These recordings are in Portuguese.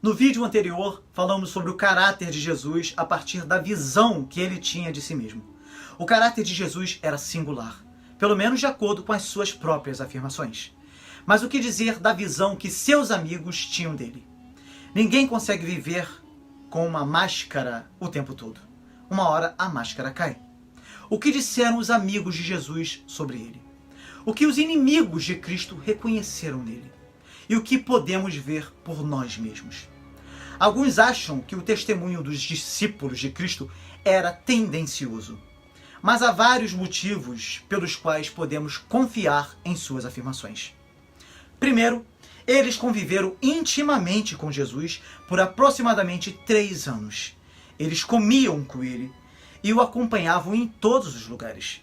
No vídeo anterior, falamos sobre o caráter de Jesus a partir da visão que ele tinha de si mesmo. O caráter de Jesus era singular, pelo menos de acordo com as suas próprias afirmações. Mas o que dizer da visão que seus amigos tinham dele? Ninguém consegue viver com uma máscara o tempo todo. Uma hora a máscara cai. O que disseram os amigos de Jesus sobre ele? O que os inimigos de Cristo reconheceram nele? E o que podemos ver por nós mesmos? Alguns acham que o testemunho dos discípulos de Cristo era tendencioso. Mas há vários motivos pelos quais podemos confiar em suas afirmações. Primeiro, eles conviveram intimamente com Jesus por aproximadamente 3 anos. Eles comiam com ele e o acompanhavam em todos os lugares.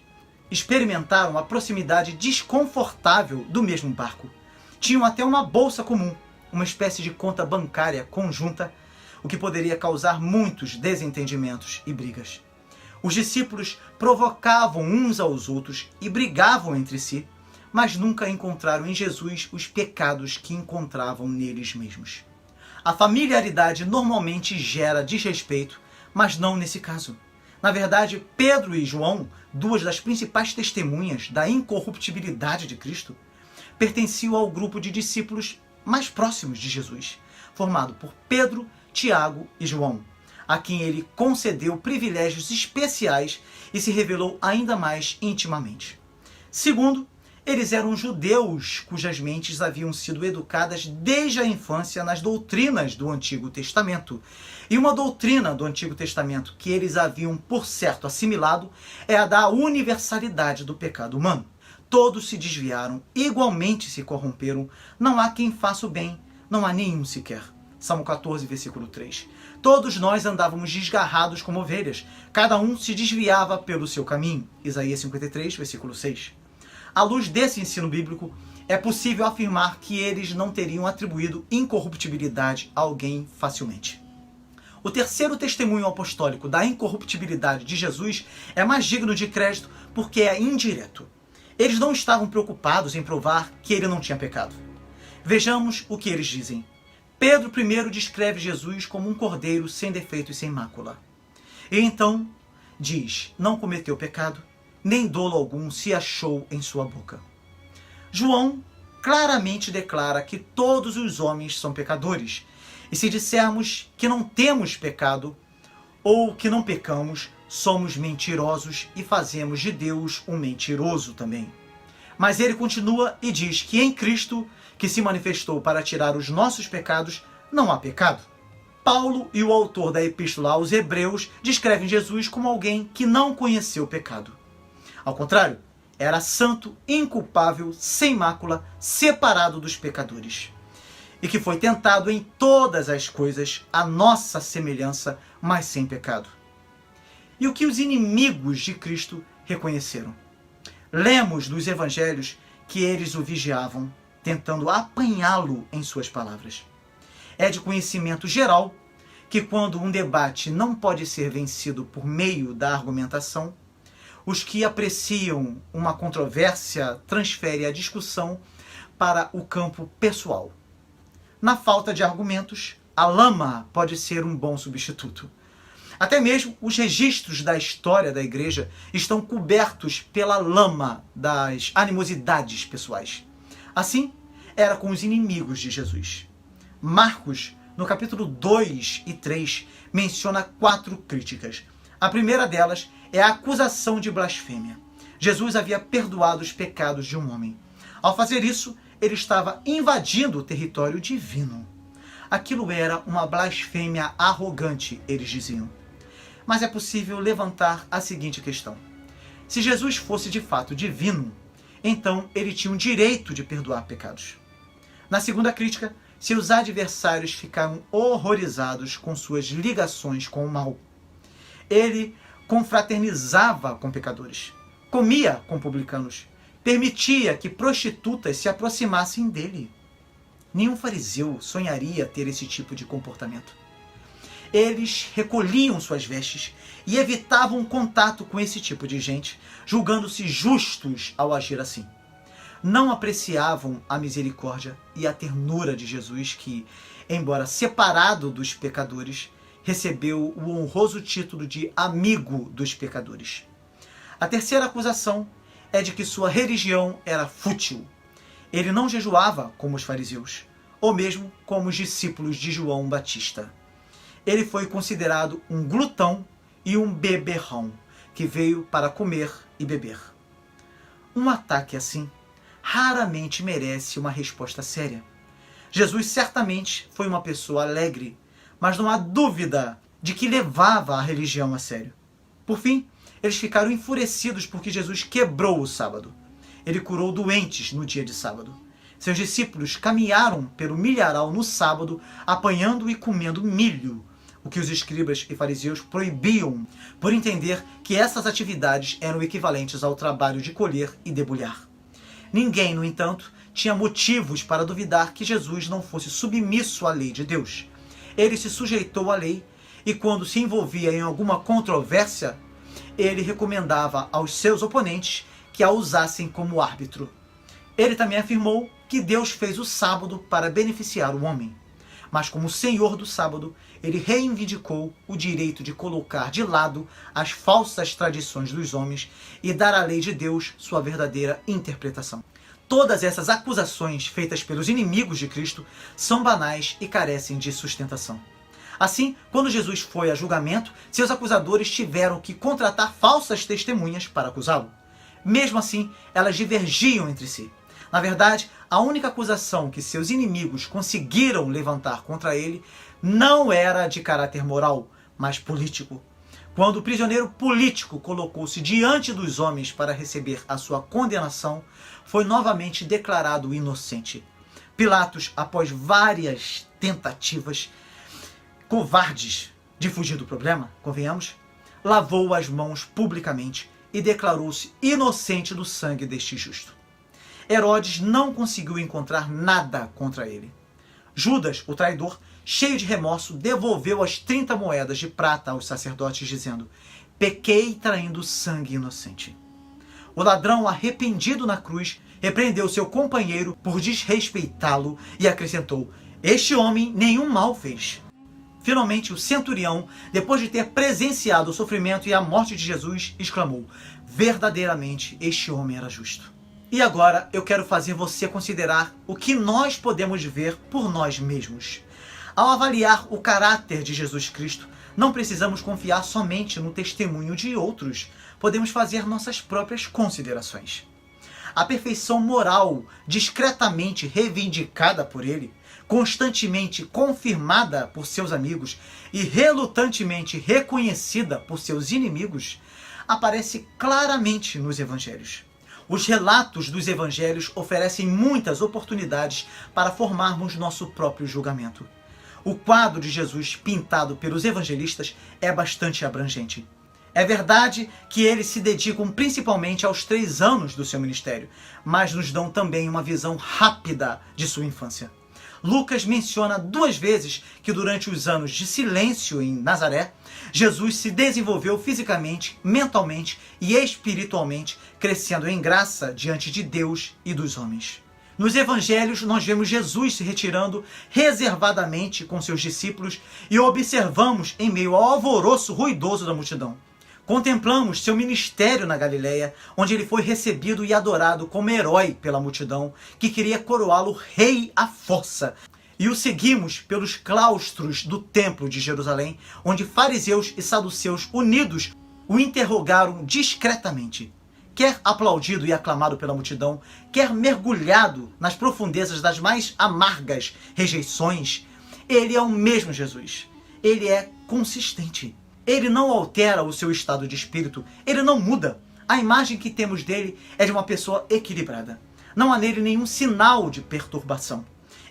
Experimentaram a proximidade desconfortável do mesmo barco. Tinham até uma bolsa comum, uma espécie de conta bancária conjunta, o que poderia causar muitos desentendimentos e brigas. Os discípulos provocavam uns aos outros e brigavam entre si, mas nunca encontraram em Jesus os pecados que encontravam neles mesmos. A familiaridade normalmente gera desrespeito, mas não nesse caso. Na verdade, Pedro e João, duas das principais testemunhas da incorruptibilidade de Cristo, pertenciam ao grupo de discípulos mais próximos de Jesus, formado por Pedro, Tiago e João, a quem ele concedeu privilégios especiais e se revelou ainda mais intimamente. Segundo, eles eram judeus cujas mentes haviam sido educadas desde a infância nas doutrinas do Antigo Testamento. E uma doutrina do Antigo Testamento que eles haviam, por certo, assimilado é a da universalidade do pecado humano. Todos se desviaram, igualmente se corromperam, não há quem faça o bem, não há nenhum sequer. Salmo 14, versículo 3. Todos nós andávamos desgarrados como ovelhas, cada um se desviava pelo seu caminho. Isaías 53, versículo 6. À luz desse ensino bíblico, é possível afirmar que eles não teriam atribuído incorruptibilidade a alguém facilmente. O terceiro testemunho apostólico da incorruptibilidade de Jesus é mais digno de crédito porque é indireto. Eles não estavam preocupados em provar que ele não tinha pecado. Vejamos o que eles dizem. Pedro primeiro descreve Jesus como um cordeiro sem defeito e sem mácula. E então diz, não cometeu pecado, nem dolo algum se achou em sua boca. João claramente declara que todos os homens são pecadores. E se dissermos que não temos pecado, ou que não pecamos, somos mentirosos e fazemos de Deus um mentiroso também. Mas ele continua e diz que em Cristo, que se manifestou para tirar os nossos pecados, não há pecado. Paulo e o autor da Epístola aos Hebreus descrevem Jesus como alguém que não conheceu o pecado. Ao contrário, era santo, inculpável, sem mácula, separado dos pecadores. E que foi tentado em todas as coisas, à nossa semelhança, mas sem pecado. E o que os inimigos de Cristo reconheceram? Lemos nos evangelhos que eles o vigiavam, tentando apanhá-lo em suas palavras. É de conhecimento geral que quando um debate não pode ser vencido por meio da argumentação, os que apreciam uma controvérsia transferem a discussão para o campo pessoal. Na falta de argumentos, a lama pode ser um bom substituto. Até mesmo os registros da história da igreja estão cobertos pela lama das animosidades pessoais. Assim, era com os inimigos de Jesus. Marcos, no capítulo 2 e 3, menciona 4 críticas. A primeira delas é a acusação de blasfêmia. Jesus havia perdoado os pecados de um homem. Ao fazer isso, ele estava invadindo o território divino. Aquilo era uma blasfêmia arrogante, eles diziam. Mas é possível levantar a seguinte questão. Se Jesus fosse de fato divino, então ele tinha o direito de perdoar pecados. Na segunda crítica, seus adversários ficaram horrorizados com suas ligações com o mal. Ele confraternizava com pecadores, comia com publicanos, permitia que prostitutas se aproximassem dele. Nenhum fariseu sonharia ter esse tipo de comportamento. Eles recolhiam suas vestes e evitavam contato com esse tipo de gente, julgando-se justos ao agir assim. não apreciavam a misericórdia e a ternura de Jesus, que, embora separado dos pecadores, recebeu o honroso título de amigo dos pecadores. A terceira acusação é de que sua religião era fútil. Ele não jejuava como os fariseus, ou mesmo como os discípulos de João Batista. Ele foi considerado um glutão e um beberrão, que veio para comer e beber. Um ataque assim raramente merece uma resposta séria. Jesus certamente foi uma pessoa alegre, mas não há dúvida de que levava a religião a sério. Por fim, eles ficaram enfurecidos porque Jesus quebrou o sábado. Ele curou doentes no dia de sábado. Seus discípulos caminharam pelo milharal no sábado, apanhando e comendo milho, o que os escribas e fariseus proibiam, por entender que essas atividades eram equivalentes ao trabalho de colher e debulhar. Ninguém, no entanto, tinha motivos para duvidar que Jesus não fosse submisso à lei de Deus. Ele se sujeitou à lei e, quando se envolvia em alguma controvérsia, ele recomendava aos seus oponentes que a usassem como árbitro. Ele também afirmou que Deus fez o sábado para beneficiar o homem. Mas como Senhor do sábado, ele reivindicou o direito de colocar de lado as falsas tradições dos homens e dar à lei de Deus sua verdadeira interpretação. Todas essas acusações feitas pelos inimigos de Cristo são banais e carecem de sustentação. Assim, quando Jesus foi a julgamento, seus acusadores tiveram que contratar falsas testemunhas para acusá-lo. Mesmo assim, elas divergiam entre si. Na verdade, a única acusação que seus inimigos conseguiram levantar contra ele não era de caráter moral, mas político. Quando o prisioneiro político colocou-se diante dos homens para receber a sua condenação, foi novamente declarado inocente. Pilatos, após várias tentativas covardes de fugir do problema, convenhamos, lavou as mãos publicamente e declarou-se inocente do sangue deste justo. Herodes não conseguiu encontrar nada contra ele. Judas, o traidor, cheio de remorso, devolveu as 30 moedas de prata aos sacerdotes, dizendo: pequei traindo sangue inocente. O ladrão, arrependido na cruz, repreendeu seu companheiro por desrespeitá-lo e acrescentou: este homem nenhum mal fez. Finalmente, o centurião, depois de ter presenciado o sofrimento e a morte de Jesus, exclamou: verdadeiramente este homem era justo. E agora eu quero fazer você considerar o que nós podemos ver por nós mesmos. Ao avaliar o caráter de Jesus Cristo, não precisamos confiar somente no testemunho de outros. Podemos fazer nossas próprias considerações. A perfeição moral, discretamente reivindicada por ele, constantemente confirmada por seus amigos e relutantemente reconhecida por seus inimigos, aparece claramente nos evangelhos. Os relatos dos evangelhos oferecem muitas oportunidades para formarmos nosso próprio julgamento. O quadro de Jesus pintado pelos evangelistas é bastante abrangente. É verdade que eles se dedicam principalmente aos 3 anos do seu ministério, mas nos dão também uma visão rápida de sua infância. Lucas menciona 2 vezes que durante os anos de silêncio em Nazaré, Jesus se desenvolveu fisicamente, mentalmente e espiritualmente, crescendo em graça diante de Deus e dos homens. Nos evangelhos, nós vemos Jesus se retirando reservadamente com seus discípulos e o observamos em meio ao alvoroço ruidoso da multidão. Contemplamos seu ministério na Galileia, onde ele foi recebido e adorado como herói pela multidão, que queria coroá-lo rei à força. E o seguimos pelos claustros do templo de Jerusalém, onde fariseus e saduceus unidos o interrogaram discretamente. Quer aplaudido e aclamado pela multidão, quer mergulhado nas profundezas das mais amargas rejeições, ele é o mesmo Jesus. Ele é consistente. Ele não altera o seu estado de espírito, ele não muda. A imagem que temos dele é de uma pessoa equilibrada. Não há nele nenhum sinal de perturbação.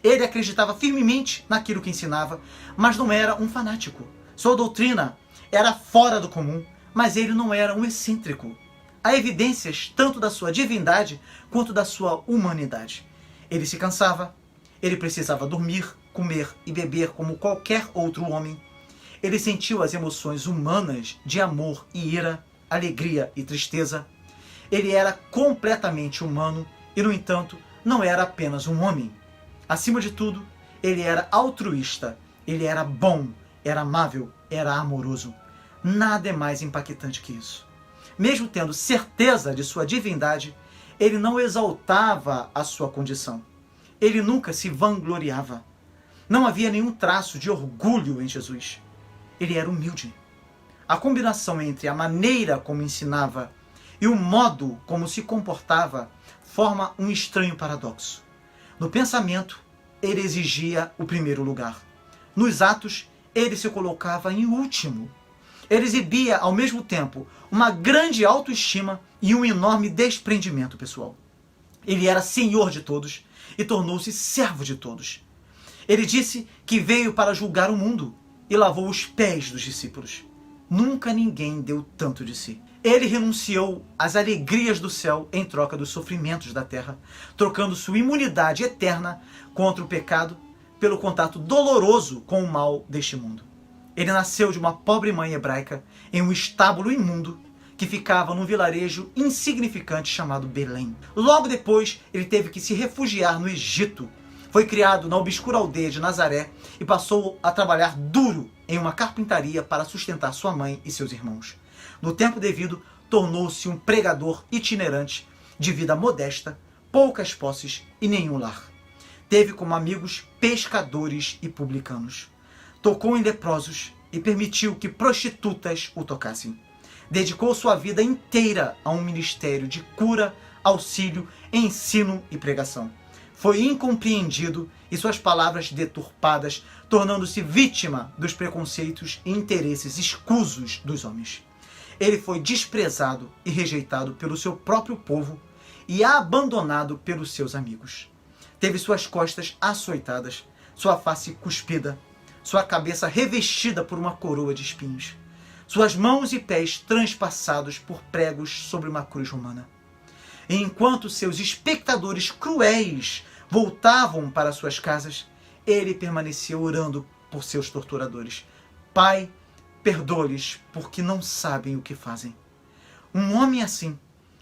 Ele acreditava firmemente naquilo que ensinava, mas não era um fanático. Sua doutrina era fora do comum, mas ele não era um excêntrico. Há evidências tanto da sua divindade quanto da sua humanidade. Ele se cansava, ele precisava dormir, comer e beber como qualquer outro homem. Ele sentiu as emoções humanas de amor e ira, alegria e tristeza. Ele era completamente humano E, no entanto, não era apenas um homem. Acima de tudo, ele era altruísta, ele era bom, era amável, era amoroso. Nada é mais impactante que isso. Mesmo tendo certeza de sua divindade, ele não exaltava a sua condição. Ele nunca se vangloriava. Não havia nenhum traço de orgulho em Jesus. Ele era humilde. A combinação entre a maneira como ensinava e o modo como se comportava forma um estranho paradoxo. No pensamento, ele exigia o primeiro lugar. Nos atos, ele se colocava em último. Ele exibia, ao mesmo tempo, uma grande autoestima e um enorme desprendimento pessoal. Ele era senhor de todos e tornou-se servo de todos. Ele disse que veio para julgar o mundo e lavou os pés dos discípulos. Nunca ninguém deu tanto de si. Ele renunciou às alegrias do céu em troca dos sofrimentos da terra, trocando sua imunidade eterna contra o pecado pelo contato doloroso com o mal deste mundo. Ele nasceu de uma pobre mãe hebraica em um estábulo imundo que ficava num vilarejo insignificante chamado Belém. Logo depois, ele teve que se refugiar no Egito. Foi criado na obscura aldeia de Nazaré e passou a trabalhar duro em uma carpintaria para sustentar sua mãe e seus irmãos. No tempo devido, tornou-se um pregador itinerante, de vida modesta, poucas posses e nenhum lar. Teve como amigos pescadores e publicanos. Tocou em leprosos e permitiu que prostitutas o tocassem. Dedicou sua vida inteira a um ministério de cura, auxílio, ensino e pregação. Foi incompreendido e suas palavras deturpadas, tornando-se vítima dos preconceitos e interesses escusos dos homens. Ele foi desprezado e rejeitado pelo seu próprio povo e abandonado pelos seus amigos. Teve suas costas açoitadas, sua face cuspida, sua cabeça revestida por uma coroa de espinhos, suas mãos e pés transpassados por pregos sobre uma cruz romana. E enquanto seus espectadores cruéis voltavam para suas casas, ele permanecia orando por seus torturadores. Pai, perdoa-lhes, porque não sabem o que fazem. Um homem assim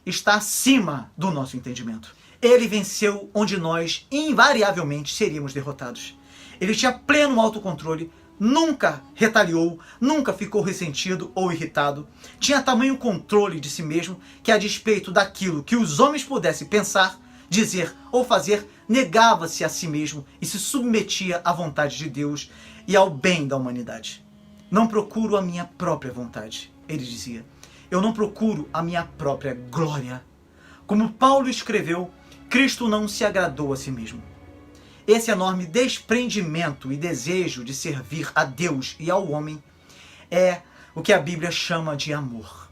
está acima do nosso entendimento. Ele venceu onde nós, invariavelmente, seríamos derrotados. Ele tinha pleno autocontrole, nunca retaliou, nunca ficou ressentido ou irritado. Tinha tamanho controle de si mesmo que, a despeito daquilo que os homens pudessem pensar, dizer ou fazer, negava-se a si mesmo e se submetia à vontade de Deus e ao bem da humanidade. Não procuro a minha própria vontade, ele dizia. Eu não procuro a minha própria glória. Como Paulo escreveu, Cristo não se agradou a si mesmo. Esse enorme desprendimento e desejo de servir a Deus e ao homem é o que a Bíblia chama de amor.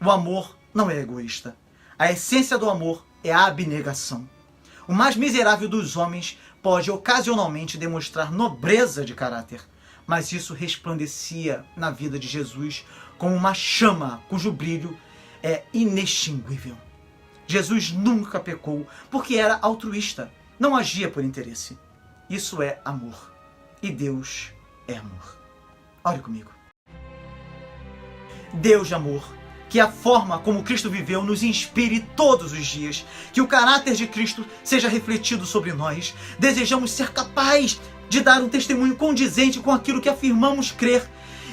O amor não é egoísta. A essência do amor é a abnegação. O mais miserável dos homens pode ocasionalmente demonstrar nobreza de caráter, mas isso resplandecia na vida de Jesus como uma chama cujo brilho é inextinguível. Jesus nunca pecou porque era altruísta, não agia por interesse. Isso é amor. E Deus é amor. Ore comigo. Deus de amor, que a forma como Cristo viveu nos inspire todos os dias, que o caráter de Cristo seja refletido sobre nós. Desejamos ser capazes de dar um testemunho condizente com aquilo que afirmamos crer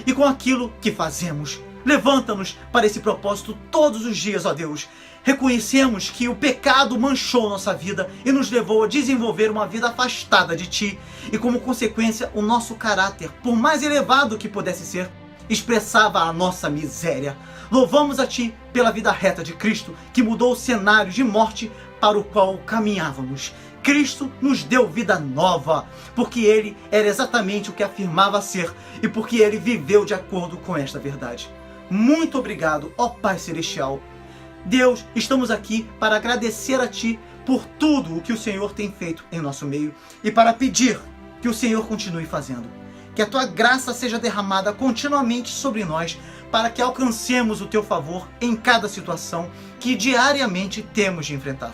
e com aquilo que fazemos. Levanta-nos para esse propósito todos os dias, ó Deus. Reconhecemos que o pecado manchou nossa vida e nos levou a desenvolver uma vida afastada de Ti. E como consequência, o nosso caráter, por mais elevado que pudesse ser, expressava a nossa miséria. Louvamos a Ti pela vida reta de Cristo, que mudou o cenário de morte para o qual caminhávamos. Cristo nos deu vida nova, porque Ele era exatamente o que afirmava ser e porque Ele viveu de acordo com esta verdade. Muito obrigado, ó Pai Celestial. Deus, estamos aqui para agradecer a Ti por tudo o que o Senhor tem feito em nosso meio e para pedir que o Senhor continue fazendo. Que a Tua graça seja derramada continuamente sobre nós para que alcancemos o Teu favor em cada situação que diariamente temos de enfrentar.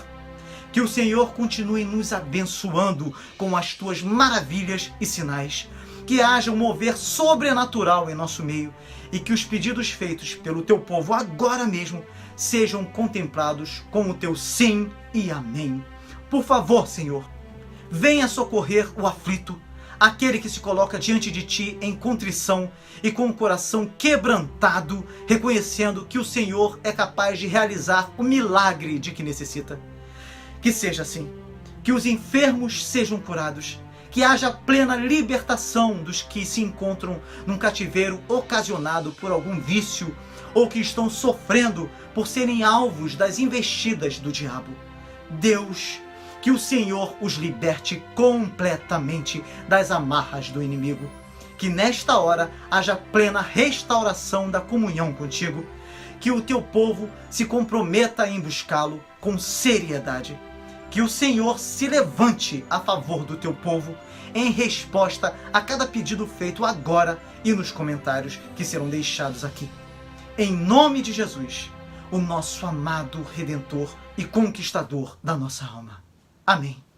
Que o Senhor continue nos abençoando com as Tuas maravilhas e sinais. Que haja um mover sobrenatural em nosso meio e que os pedidos feitos pelo Teu povo agora mesmo sejam contemplados com o Teu sim e amém. Por favor, Senhor, venha socorrer o aflito, aquele que se coloca diante de ti em contrição e com o coração quebrantado, reconhecendo que o Senhor é capaz de realizar o milagre de que necessita. Que seja assim, que os enfermos sejam curados, que haja plena libertação dos que se encontram num cativeiro ocasionado por algum vício ou que estão sofrendo por serem alvos das investidas do diabo. Deus, que o Senhor os liberte completamente das amarras do inimigo. Que nesta hora haja plena restauração da comunhão contigo. Que o teu povo se comprometa em buscá-lo com seriedade. Que o Senhor se levante a favor do teu povo em resposta a cada pedido feito agora e nos comentários que serão deixados aqui. Em nome de Jesus, o nosso amado Redentor e Conquistador da nossa alma. Amém.